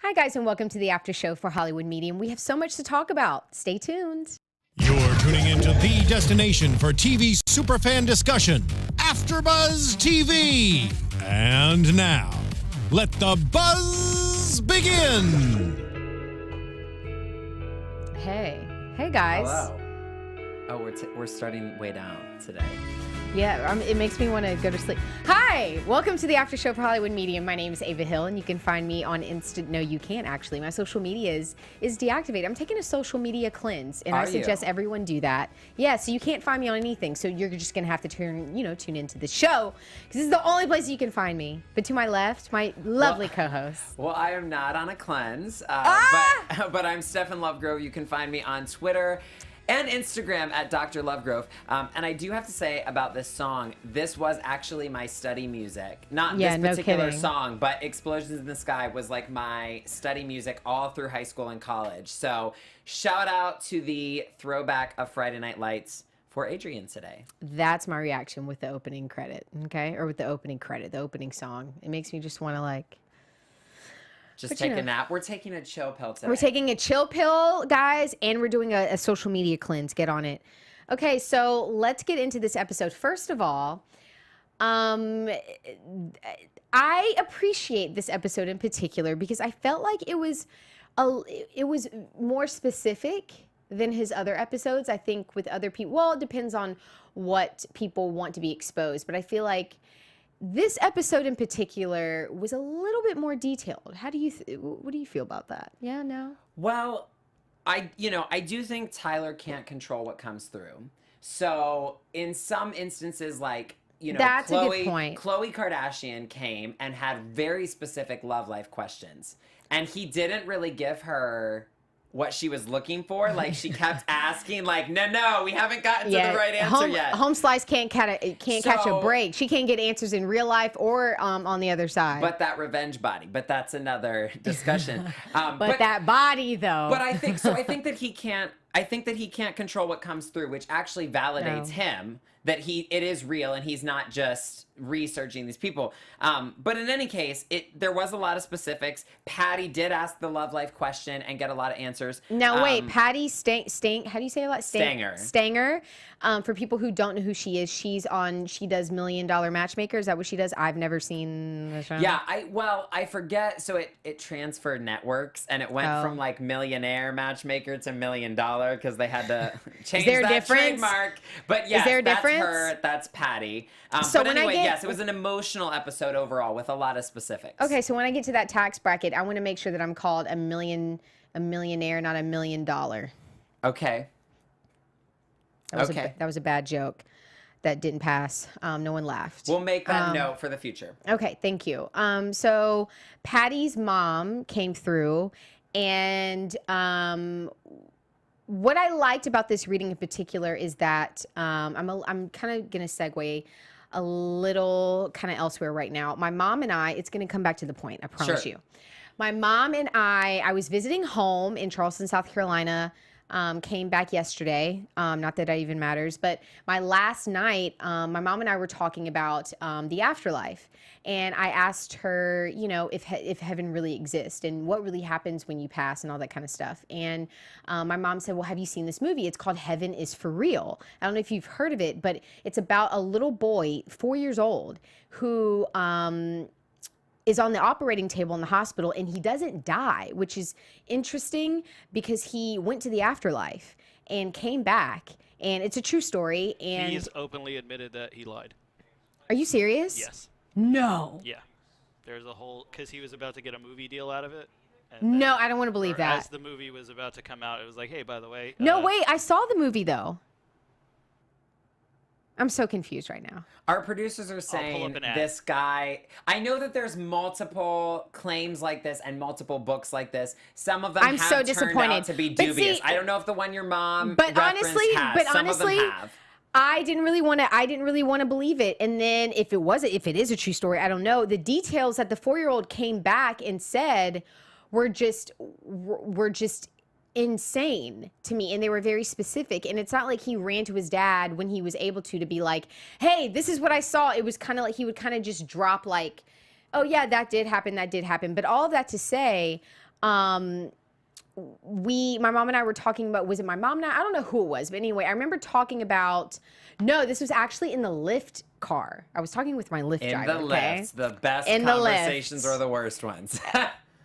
Hi, guys, and welcome to the after show for Hollywood Medium. We have so much to talk about. Stay tuned. You're tuning into the destination for TV superfan discussion, AFTERBUZZ TV. And now, let the buzz begin. Hey, guys. Hello. Oh, we're starting way down today. Yeah, it makes me want to go to sleep. Hi, welcome to the after show for Hollywood Medium. My name is Ava Hill, and you can find me on No, you can't actually. My social media is deactivated. I'm taking a social media cleanse, and I suggest everyone do that. Yeah, so you can't find me on anything. So you're just gonna have to tune into the show because this is the only place you can find me. But to my left, my lovely co-host. Well, I am not on a cleanse, but I'm Stefan Lovegrove. You can find me on Twitter and Instagram at Dr. Lovegrove. And I do have to say about this song, this was actually my study music. Not this particular song, but Explosions in the Sky was like my study music all through high school and college. So shout out to the throwback of Friday Night Lights for Adrienne today. That's my reaction with the opening credit, okay? Or with the opening credit, the opening song. It makes me just want to like... Just take a nap. We're taking a chill pill today. We're taking a chill pill, guys, and we're doing a social media cleanse. Get on it. Okay, so let's get into this episode. First of all, I appreciate this episode in particular because I felt like it was more specific than his other episodes. I think with other people, well, it depends on what people want to be exposed, but I feel like this episode in particular was a little bit more detailed. How do you, what do you feel about that? Yeah, no? Well, I do think Tyler can't control what comes through. So in some instances, like, that's a good point. Khloe Kardashian came and had very specific love life questions. And he didn't really give her what she was looking for. Like, she kept asking, like, no, we haven't gotten to the right answer yet. Home Slice can't catch a break. She can't get answers in real life or on the other side. But that revenge body. But that's another discussion. but that body, though. But I think that he can't. I think that he can't control what comes through, which actually validates him that it is real and he's not just researching these people. But in any case, there was a lot of specifics. Patti did ask the love life question and get a lot of answers. Now wait, Patti how do you say it? Stanger. Stanger. For people who don't know who she is, she does $1 Million Matchmaker. Is that what she does? I've never seen the show. Yeah, I forget. So it transferred networks and it went from like Millionaire Matchmaker to $1 Million because they had to change that trademark. But yes, is there a difference? That's her. That's Patti. So but anyway, yes, it was an emotional episode overall with a lot of specifics. Okay, so when I get to that tax bracket, I want to make sure that I'm called a millionaire, not $1 million. Okay. That was a bad joke that didn't pass. No one laughed. We'll make that note for the future. Okay, thank you. So Patti's mom came through, and what I liked about this reading in particular is that I'm kind of going to segue a little kind of elsewhere right now. My mom and I, it's going to come back to the point, I promise you. My mom and I was visiting home in Charleston, South Carolina, came back yesterday. Not that even matters, but my last night, my mom and I were talking about the afterlife. And I asked her, if heaven really exists and what really happens when you pass and all that kind of stuff. And my mom said, well, have you seen this movie? It's called Heaven is for Real. I don't know if you've heard of it, but it's about a little boy, 4 years old, who is on the operating table in the hospital, and he doesn't die, which is interesting because he went to the afterlife and came back, and it's a true story. And he's openly admitted that he lied. Are you serious? Yes. No. Yeah. There's a whole, because he was about to get a movie deal out of it. No, I don't want to believe that. As the movie was about to come out, it was like, hey, by the way. No, wait, I saw the movie though. I'm so confused right now. Our producers are saying this guy, I know that there's multiple claims like this and multiple books like this. Some of them have turned out to be dubious. See, I don't know if the one your mom referenced has. Some of them have. I didn't really want to believe it. And then if it is a true story, I don't know. The details that the 4-year-old came back and said were just insane to me, and they were very specific. And it's not like he ran to his dad when he was able to be like, hey, this is what I saw. It was kind of like he would kind of just drop like, oh yeah, that did happen. But all of that to say, my mom and I were talking about, was it my mom and I don't know who it was, but anyway, I remember talking about, no, this was actually in the Lyft car. I was talking with my Lyft driver. In the okay? lifts, the best In the conversations lifts. are the worst ones.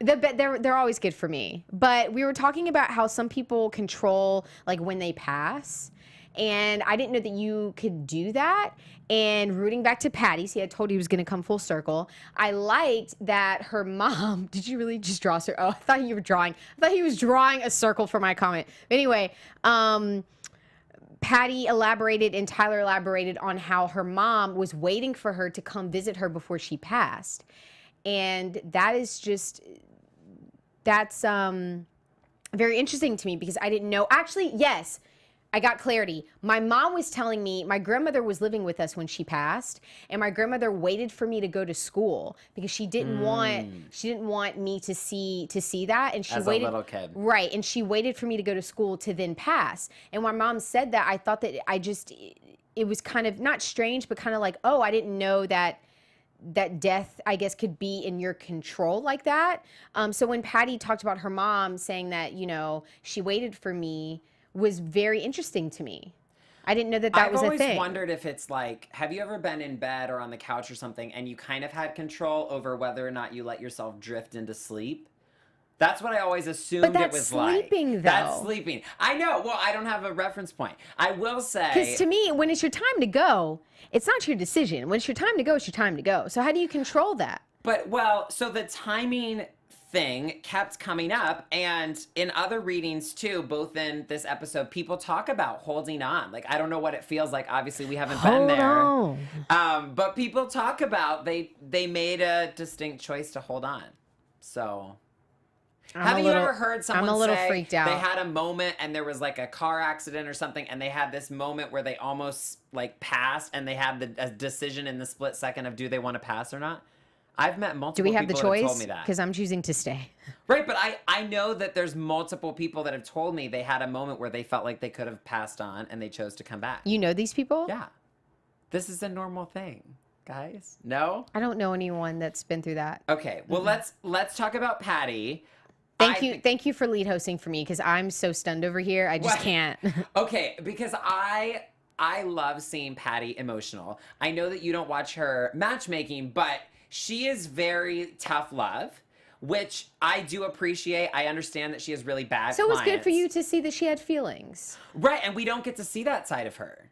They're always good for me. But we were talking about how some people control like when they pass. And I didn't know that you could do that. And rooting back to Patti, see, I told you he was going to come full circle. I liked that her mom, did you really just draw a circle? Oh, I thought you were drawing. I thought he was drawing a circle for my comment. But anyway, Patti elaborated and Tyler elaborated on how her mom was waiting for her to come visit her before she passed. And that is just, that's very interesting to me because I didn't know. Actually, yes, I got clarity. My mom was telling me my grandmother was living with us when she passed, and my grandmother waited for me to go to school because she didn't want me to see that, and she As waited a little kid. Right, and she waited for me to go to school to then pass. And when my mom said that, I thought that it was kind of not strange, but kind of like, oh, I didn't know that death, I guess, could be in your control like that. So when Patti talked about her mom saying that, you know, she waited for me was very interesting to me. I didn't know that was a thing. I've always wondered if it's like, have you ever been in bed or on the couch or something and you kind of had control over whether or not you let yourself drift into sleep? That's what I always assumed it was like. That's sleeping, though. That's sleeping. I know. Well, I don't have a reference point. I will say. Because to me, when it's your time to go, it's not your decision. When it's your time to go, it's your time to go. So how do you control that? But, well, so the timing thing kept coming up, and in other readings too, both in this episode, people talk about holding on. Like, I don't know what it feels like. Obviously, we haven't been there. But people talk about they made a distinct choice to hold on. So... Have you ever heard someone say freaked out. They had a moment and there was like a car accident or something and they had this moment where they almost like passed and they had a decision in the split second of do they want to pass or not? I've met multiple people that have told me that. Because I'm choosing to stay. Right, but I know that there's multiple people that have told me they had a moment where they felt like they could have passed on and they chose to come back. You know these people? Yeah. This is a normal thing, guys. No? I don't know anyone that's been through that. Okay, well let's talk about Patti. Thank you for lead hosting for me because I'm so stunned over here. I just can't. Okay, because I love seeing Patti emotional. I know that you don't watch her matchmaking, but she is very tough love, which I do appreciate. I understand that she has really bad So it was clients. good for you to see that she had feelings. Right, and we don't get to see that side of her.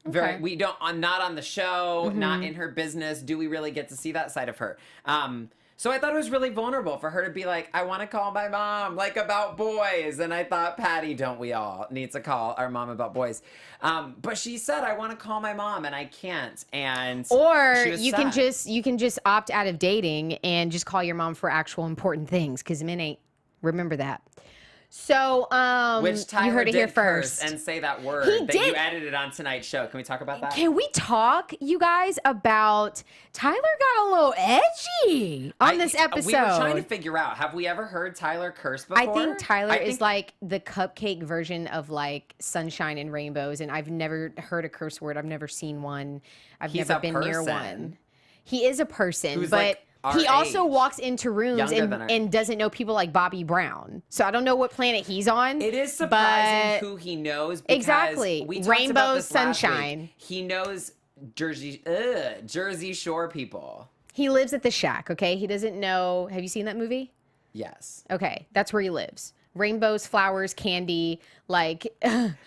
Okay. We don't, not on the show, not in her business, do we really get to see that side of her. So I thought it was really vulnerable for her to be like, I want to call my mom, like, about boys. And I thought, Patti, don't we all, needs to call our mom about boys. But she said, I want to call my mom, and I can't. And Or she was you sad. can just opt out of dating and just call your mom for actual important things because men ain't. Remember that. So, Which Tyler you heard it did here curse first. and say that word He that did. you edited on tonight's show. Can we talk about that? Can we talk, you guys, about Tyler got a little edgy on this episode? We were trying to figure out, have we ever heard Tyler curse before? I think Tyler is like the cupcake version of like sunshine and rainbows, and I've never heard a curse word. I've never seen one. I've He's never a been near person. one. He is a person, Who's, but like, our he also age. walks into rooms Younger than our and doesn't know people like Bobby Brown. So I don't know what planet he's on. It is surprising but who he knows. Because Exactly. We talked Rainbow about this last sunshine. week. He knows Jersey Shore people. He lives at the shack, okay? He doesn't know. Have you seen that movie? Yes. Okay, that's where he lives. Rainbows, flowers, candy, like...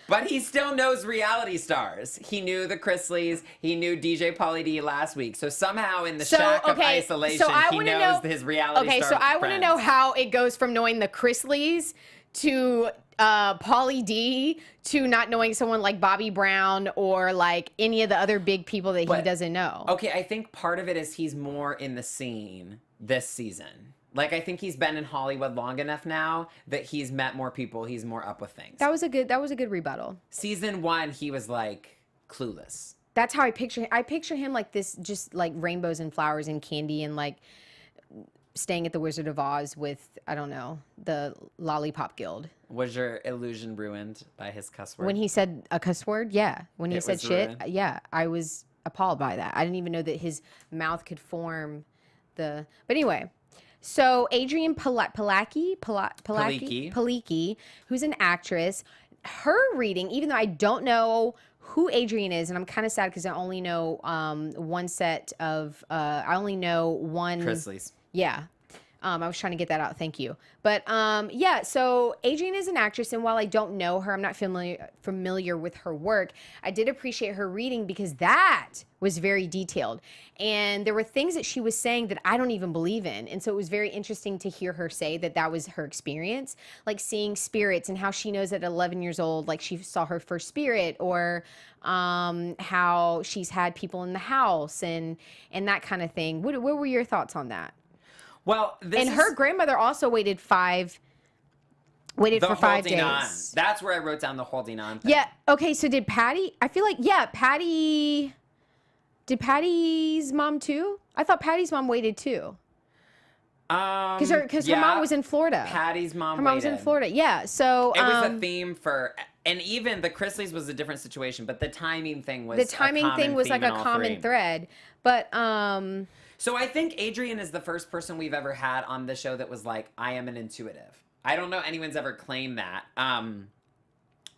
But he still knows reality stars. He knew the Chrisleys. He knew DJ Pauly D last week. So somehow in the shack of isolation, he knows his reality star Okay, so I want to friends. know how it goes from knowing the Chrisleys to Pauly D to not knowing someone like Bobby Brown or like any of the other big people that he doesn't know. Okay, I think part of it is he's more in the scene this season. Like, I think he's been in Hollywood long enough now that he's met more people. He's more up with things. That was a good rebuttal. Season 1, he was like clueless. That's how I picture him. I picture him like this, just like rainbows and flowers and candy and like staying at the Wizard of Oz with, I don't know, the Lollipop Guild. Was your illusion ruined by his cuss word? When he said a cuss word, yeah. When he said was shit, ruined? yeah. I was appalled by that. I didn't even know that his mouth could form the... But anyway, So Adrienne Palicki, who's an actress, her reading, even though I don't know who Adrienne is, and I'm kind of sad because I only know one set of, I only know one. Chrisley's. Yeah. I was trying to get that out. Thank you. But yeah, so Adrienne is an actress, and while I don't know her, I'm not familiar with her work, I did appreciate her reading because that was very detailed. And there were things that she was saying that I don't even believe in. And so it was very interesting to hear her say that that was her experience, like seeing spirits and how she knows at 11 years old, like she saw her first spirit, or how she's had people in the house and that kind of thing. What were your thoughts on that? Well, her grandmother also waited for 5 days. On. That's where I wrote down the holding on thing. Yeah. Okay. So did Patty? I feel like Patty. Did Patty's mom too? I thought Patty's mom waited too. Because her mom was in Florida. Patty's mom. Her mom was in Florida. Yeah. So it was a theme for, and even the Chrisleys was a different situation, but the timing thing was like a common thread. But So I think Adrienne is the first person we've ever had on the show that was like, I am an intuitive. I don't know anyone's ever claimed that.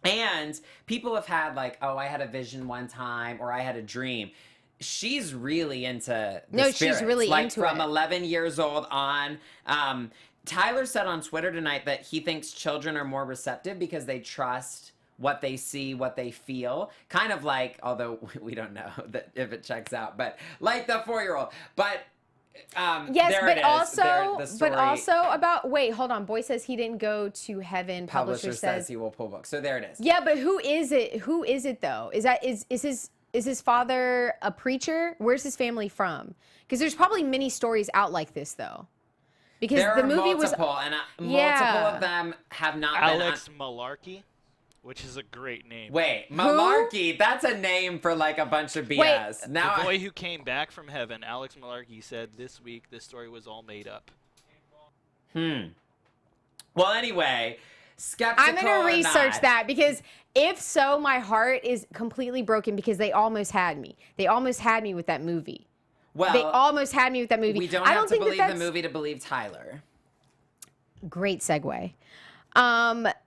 And people have had like, oh, I had a vision one time, or I had a dream. She's really into the spirits. She's really like into from it. 11 years old on. Tyler said on Twitter tonight that he thinks children are more receptive because they trust what they see, what they feel. Kind of like, although we don't know that if it checks out, but like the 4-year-old. But yes, there but it is. also, the story. but also about, wait, hold on. Boy says he didn't go to heaven. Publisher says he will pull books. So there it is. Yeah, but who is it? Who is it though? Is his father a preacher? Where's his family from? Because there's probably many stories out like this though. Because there the are movie multiple, was and multiple of them have not Alex been Malarkey, which is a great name. Wait, Malarkey, that's a name for like a bunch of BS. Wait, now the boy who came back from heaven, Alex Malarkey, said this week this story was all made up. Well, anyway, skeptical I'm going to research not, that, because if so, my heart is completely broken because they almost had me. They almost had me with that movie. Well, they almost had me with that movie. We don't have to believe the movie to believe Tyler. Great segue.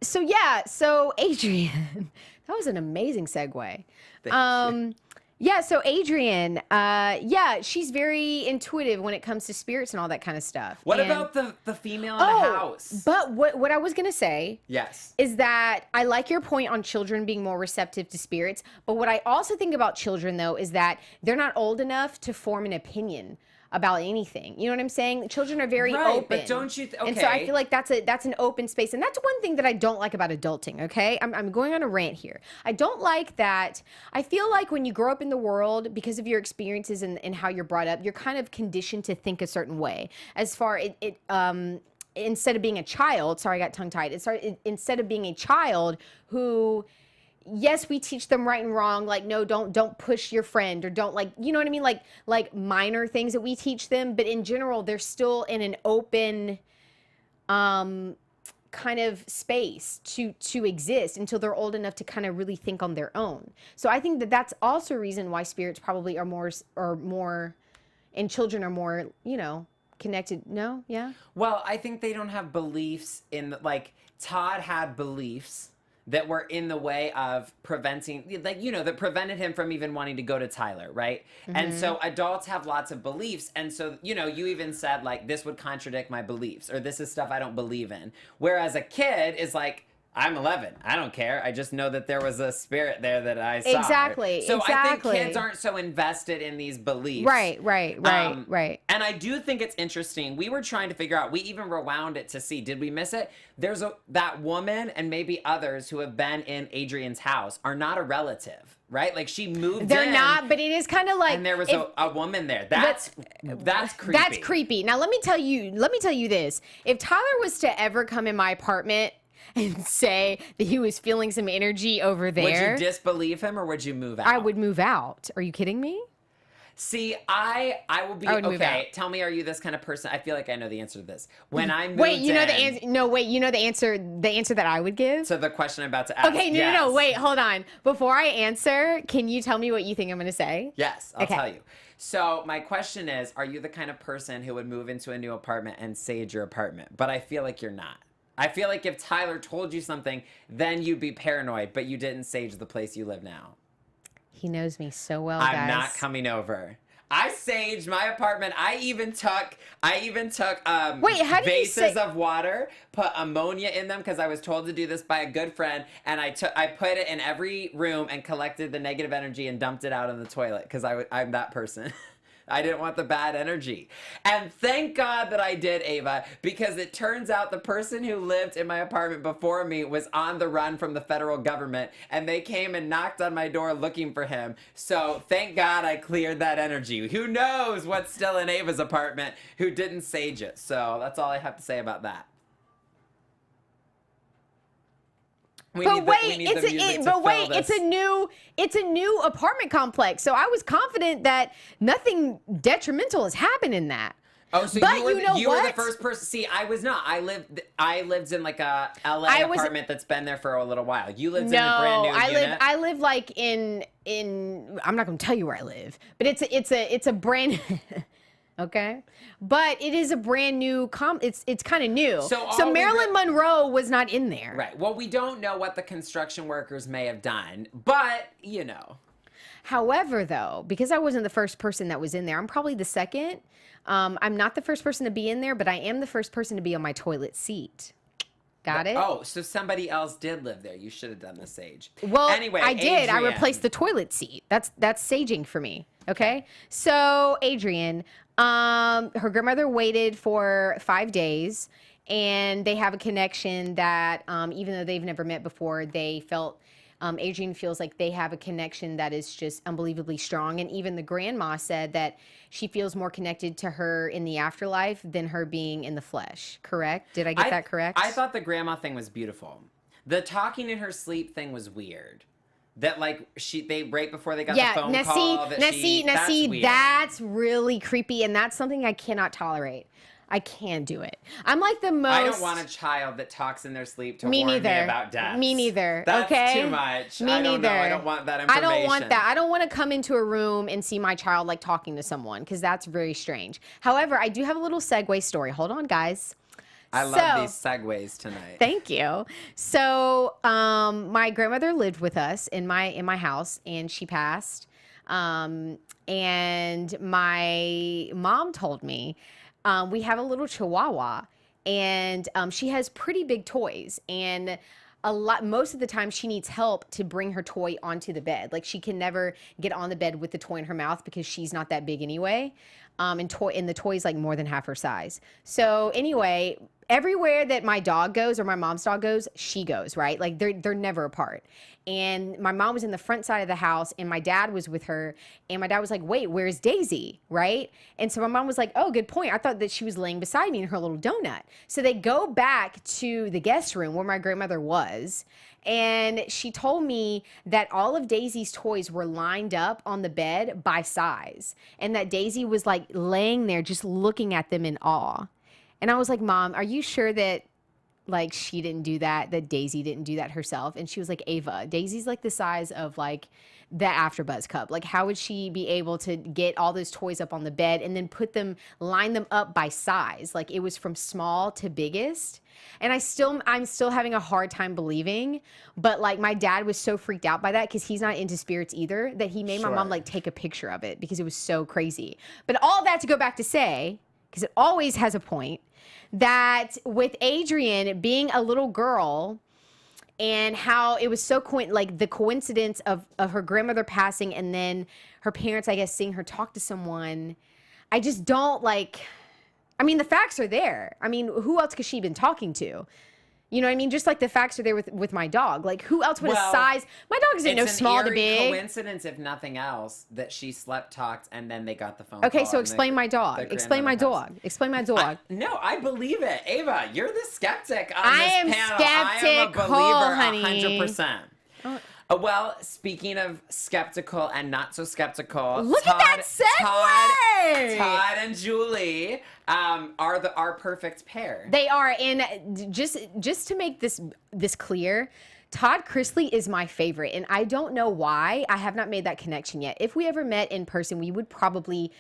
So yeah, so Adrienne, that was an amazing segue. Yeah, so Adrienne, yeah, she's very intuitive when it comes to spirits and all that kind of stuff. What about the female in the house? But what I was gonna say, yes, is that I like your point on children being more receptive to spirits. But what I also think about children though is that they're not old enough to form an opinion about anything. You know what I'm saying? Children are very open. But don't you And so I feel like that's an open space. And that's one thing that I don't like about adulting, okay? I'm going on a rant here. I don't like that. I feel like when you grow up in the world, because of your experiences and how you're brought up, you're kind of conditioned to think a certain way. As far instead of being a child, sorry, I got tongue-tied. Instead of being a child who, yes, we teach them right and wrong, like, no, don't push your friend, or don't, like, you know what I mean? Like minor things that we teach them, but in general, they're still in an open kind of space to exist until they're old enough to kind of really think on their own. So I think that that's also a reason why spirits probably are more, and children are more, you know, connected. No? Yeah? Well, I think they don't have beliefs in, like, Todd had beliefs that were in the way of preventing, like, you know, that prevented him from even wanting to go to Tyler, right? Mm-hmm. And so adults have lots of beliefs. And so, you know, you even said, like, this would contradict my beliefs, or this is stuff I don't believe in. Whereas a kid is like, I'm 11. I don't care. I just know that there was a spirit there that I saw. Exactly. So I think kids aren't so invested in these beliefs. Right. And I do think it's interesting. We were trying to figure out, we even rewound it to see, did we miss it? There's that woman and maybe others who have been in Adrienne's house are not a relative, right? Like, she moved in. They're not, but it is kind of like, and there was a woman there. That's creepy. That's creepy. Now let me tell you this. If Tyler was to ever come in my apartment and say that he was feeling some energy over there, would you disbelieve him, or would you move out? I would move out. Are you kidding me? See, I would be okay. Tell me, are you this kind of person? I feel like I know the answer to this. When I moved you know the answer. No, wait, you know the answer. The answer that I would give. So the question I'm about to ask. Okay, no. Wait, hold on. Before I answer, can you tell me what you think I'm going to say? Yes, I'll tell you. So my question is, are you the kind of person who would move into a new apartment and sage your apartment? But I feel like you're not. I feel like if Tyler told you something, then you'd be paranoid, but you didn't sage the place you live now. He knows me so well, I'm guys. not coming over. I saged my apartment. I even took Wait, how do you vases of water, put ammonia in them because I was told to do this by a good friend, and I put it in every room and collected the negative energy and dumped it out in the toilet because I'm that person. I didn't want the bad energy. And thank God that I did, Ava, because it turns out the person who lived in my apartment before me was on the run from the federal government, and they came and knocked on my door looking for him. So thank God I cleared that energy. Who knows what's still in Ava's apartment who didn't sage it. So that's all I have to say about that. It's a new apartment complex. So I was confident that nothing detrimental has happened in that. Oh, so but you were the first person. See, I was not. I lived in like a LA apartment that's been there for a little while. You lived in a brand new unit. I live like in I'm not going to tell you where I live, but it's a brand okay? But it is a brand new it's kind of new. So Marilyn Monroe was not in there. Right. Well, we don't know what the construction workers may have done, but you know. However, though, because I wasn't the first person that was in there, I'm probably the second. I'm not the first person to be in there, but I am the first person to be on my toilet seat. Got it? Oh, so somebody else did live there. You should have done the sage. Well, anyway, I did. Adrienne. I replaced the toilet seat. That's saging for me. Okay. So Adrienne, her grandmother waited for 5 days, and they have a connection that even though they've never met before, they felt. Adrienne feels like they have a connection that is just unbelievably strong. And even the grandma said that she feels more connected to her in the afterlife than her being in the flesh. Correct? Did I get that correct? I thought the grandma thing was beautiful. The talking in her sleep thing was weird. That like they right before they got the phone call. That's really creepy, and that's something I cannot tolerate. I can't do it. I'm like the most. I don't want a child that talks in their sleep to warn me about death. Me neither. That's okay? too much. Me neither. I don't want that information. I don't want that. I don't want to come into a room and see my child like talking to someone because that's very strange. However, I do have a little segue story. Hold on, guys. I love these segues tonight. Thank you. So, my grandmother lived with us in my house, and she passed. And my mom told me. We have a little chihuahua, and she has pretty big toys, and most of the time she needs help to bring her toy onto the bed. Like she can never get on the bed with the toy in her mouth because she's not that big anyway. And the toy is like more than half her size. So anyway, everywhere that my dog goes or my mom's dog goes, she goes, right? Like they're never apart. And my mom was in the front side of the house, and my dad was with her, and my dad was like, wait, where's Daisy, right? And so my mom was like, oh, good point. I thought that she was laying beside me in her little donut. So they go back to the guest room where my grandmother was, and she told me that all of Daisy's toys were lined up on the bed by size, and that Daisy was like laying there just looking at them in awe. And I was like, Mom, are you sure that like she didn't do that Daisy didn't do that herself? And she was like, Ava, Daisy's like the size of like the AFTERBUZZ cup. Like how would she be able to get all those toys up on the bed and then line them up by size? Like it was from small to biggest. And I'm still having a hard time believing, but like my dad was so freaked out by that because he's not into spirits either, that he made my mom like take a picture of it because it was so crazy. But all that to go back to say, because it always has a point, that with Adrienne being a little girl and how it was so like the coincidence of her grandmother passing and then her parents, I guess, seeing her talk to someone, I just don't like, I mean, the facts are there. I mean, who else could she have been talking to? You know what I mean? Just like the facts are there with my dog. Like, who else would a size? My dog isn't no small to big. It's an coincidence, if nothing else, that she slept, talked, and then they got the phone Okay, call. so explain my dog. Explain my dog. Explain my dog. No, I believe it. Ava, you're the skeptic on I this am panel. skeptical, I am a believer, honey. 100%. Well, speaking of skeptical and not so skeptical, look at that segue! Todd and Julie are perfect pair. They are, and just to make this clear, Todd Chrisley is my favorite, and I don't know why. I have not made that connection yet. If we ever met in person, we would probably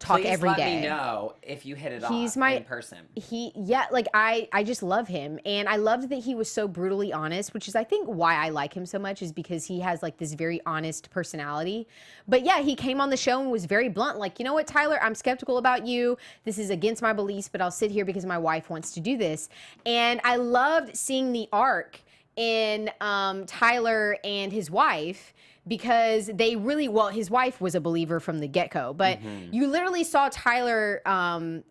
talk every day. Please let me know if you hit it off in person. Like I just love him, and I loved that he was so brutally honest, which is I think why I like him so much is because he has like this very honest personality. But yeah, he came on the show and was very blunt, like, you know what, Tyler, I'm skeptical about you. This is against my beliefs, but I'll sit here because my wife wants to do this. And I loved seeing the arc in Tyler and his wife, because they really, well, his wife was a believer from the get-go, but you literally saw Tyler, Todd,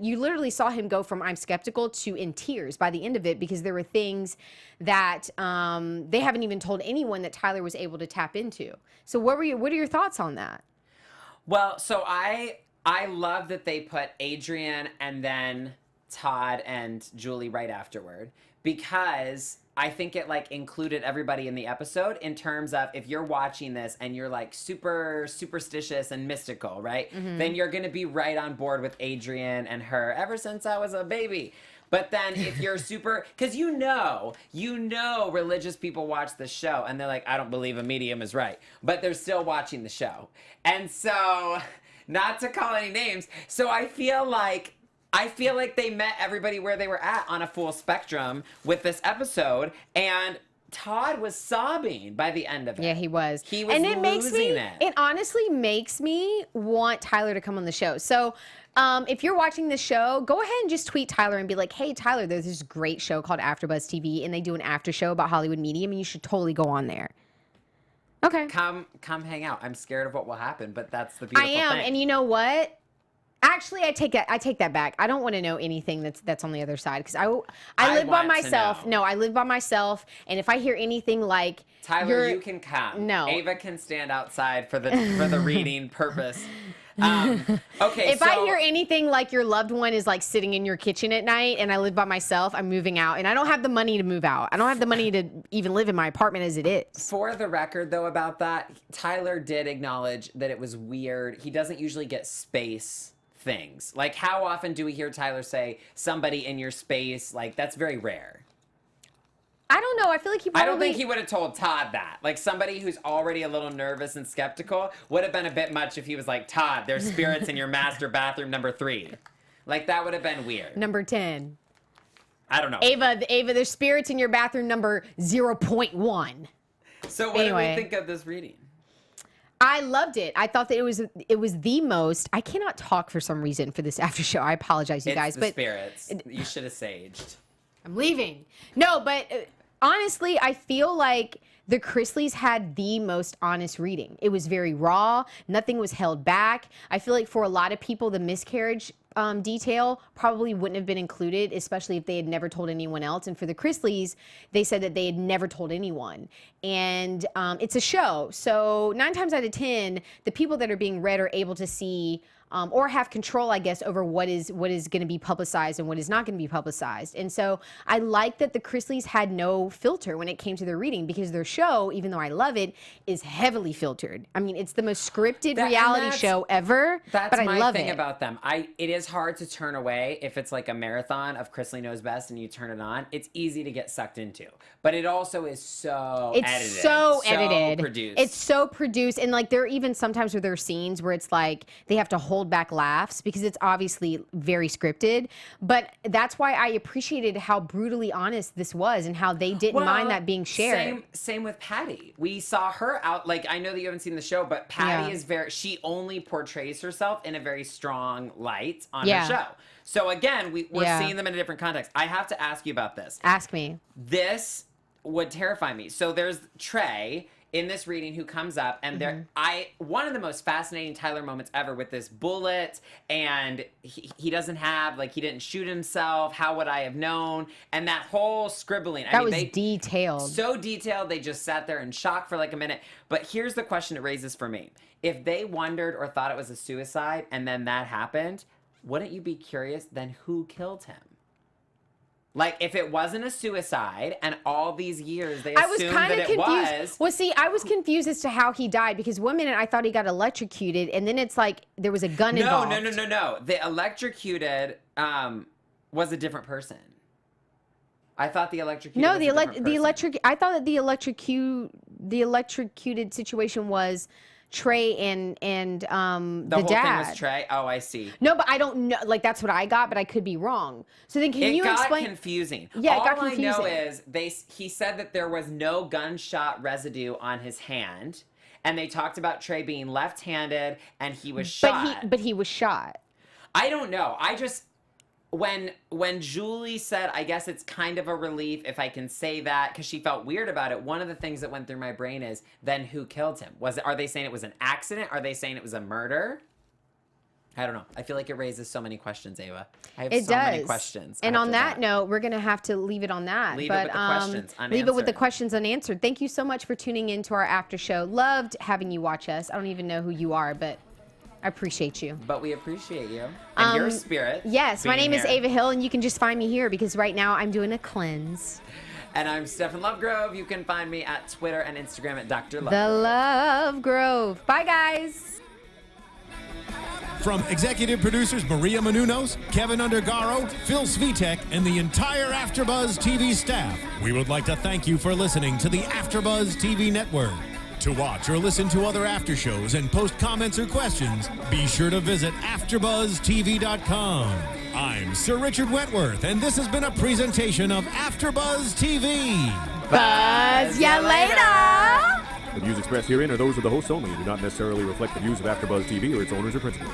you literally saw him go from I'm skeptical to in tears by the end of it, because there were things that they haven't even told anyone that Tyler was able to tap into. So what are your thoughts on that? Well, so I love that they put Adrienne and then Todd and Julie right afterward, because I think it like included everybody in the episode in terms of if you're watching this and you're like super superstitious and mystical, right? Then you're going to be right on board with Adrienne and her ever since I was a baby. But then if you're super, because you know religious people watch the show and they're like, I don't believe a medium is right, but they're still watching the show. And so, not to call any names, so I feel like they met everybody where they were at on a full spectrum with this episode, and Todd was sobbing by the end of it. Yeah, he was. He was and it losing it. It honestly makes me want Tyler to come on the show. So if you're watching the show, go ahead and just tweet Tyler and be like, hey, Tyler, there's this great show called AfterBuzz TV, and they do an after show about Hollywood Medium, and you should totally go on there. Okay. Come hang out. I'm scared of what will happen, but that's the beautiful thing. I am, and you know what? Actually, I take that back. I don't want to know anything that's on the other side, because I live by myself. No, I live by myself, and if I hear anything like Tyler, you can come. No, Ava can stand outside for the reading purpose. Okay. If I hear anything like your loved one is like sitting in your kitchen at night, and I live by myself, I'm moving out, and I don't have the money to move out. I don't have the money to even live in my apartment as it is. For the record, though, about that, Tyler did acknowledge that it was weird. He doesn't usually get space things. Like, how often do we hear Tyler say somebody in your space? Like, that's very rare. I don't know. I feel like he probably... I don't think he would have told Todd that. Like, somebody who's already a little nervous and skeptical would have been a bit much if he was like, Todd, there's spirits in your master bathroom number 3. Like, that would have been weird. Number 10. I don't know. Ava, there's spirits in your bathroom number 0.1. So what did we think of this reading? I loved it. I thought that it was the most. I cannot talk for some reason for this after show. I apologize, you guys. But spirits. You should have saged. I'm leaving. No, but honestly, I feel like the Chrisleys had the most honest reading. It was very raw. Nothing was held back. I feel like for a lot of people, the miscarriage detail probably wouldn't have been included, especially if they had never told anyone else. And for the Chrisleys, they said that they had never told anyone. And it's a show. So 9 times out of 10, the people that are being read are able to see or have control, I guess, over what is going to be publicized and what is not going to be publicized. And so I like that the Chrisleys had no filter when it came to their reading, because their show, even though I love it, is heavily filtered. I mean, it's the most scripted reality show ever, but I love it. That's my thing about them. It is hard to turn away if it's like a marathon of Chrisley Knows Best and you turn it on. It's easy to get sucked into, but it also is so edited. So produced. It's so produced, and like there are even sometimes where there are scenes where it's like they have to hold back laughs because it's obviously very scripted. But that's why I appreciated how brutally honest this was and how they didn't mind that being shared. Same with Patti. We saw her out, like, I know that you haven't seen the show, but Patti is she only portrays herself in a very strong light on her show. So again, we're seeing them in a different context. I have to ask you about this. Ask me. This would terrify me. So there's Trey in this reading who comes up, and one of the most fascinating Tyler moments ever with this bullet, and he doesn't have, like, he didn't shoot himself, how would I have known, and that whole scribbling. That was detailed. So detailed, they just sat there in shock for like a minute. But here's the question it raises for me. If they wondered or thought it was a suicide and then that happened, wouldn't you be curious then who killed him? Like, if it wasn't a suicide, and all these years they assumed that it was. Well, see, I was confused as to how he died, because one minute I thought he got electrocuted, and then it's like there was a gun involved. No. The electrocuted was a different person. I thought the electrocuted. No, was a different person. I thought that the electrocuted situation was Trey and The the whole dad. thing was Trey. Oh, I see. No, but I don't know. Like that's what I got, but I could be wrong. So then, can you explain? It got confusing. Yeah, it got All confusing. I know is he said that there was no gunshot residue on his hand, and they talked about Trey being left-handed and he was shot. But he was shot. I don't know. I just when Julie said, I guess it's kind of a relief if I can say that, because she felt weird about it. One of the things that went through my brain is, then who killed him? Are they saying it was an accident? Are they saying it was a murder? I don't know. I feel like it raises so many questions, Ava. I have so many questions. And on that note, we're going to have to leave it on that. Leave it with the questions unanswered. Leave it with the questions unanswered. Thank you so much for tuning in to our after show. Loved having you watch us. I don't even know who you are, but I appreciate you. But we appreciate you and your spirit. Yes, my name is here. Ava Hill, and you can just find me here because right now I'm doing a cleanse. And I'm Stephen Lovegrove. You can find me at Twitter and Instagram at Dr. Lovegrove. The Lovegrove. Bye, guys. From executive producers Maria Menounos, Kevin Undergaro, Phil Svitek, and the entire AfterBuzz TV staff, we would like to thank you for listening to the AfterBuzz TV network. To watch or listen to other after shows and post comments or questions, be sure to visit AfterBuzzTV.com. I'm Sir Richard Wentworth, and this has been a presentation of AfterBuzz TV. Buzz ya later. The views expressed herein are those of the hosts only and do not necessarily reflect the views of AfterBuzz TV or its owners or principals.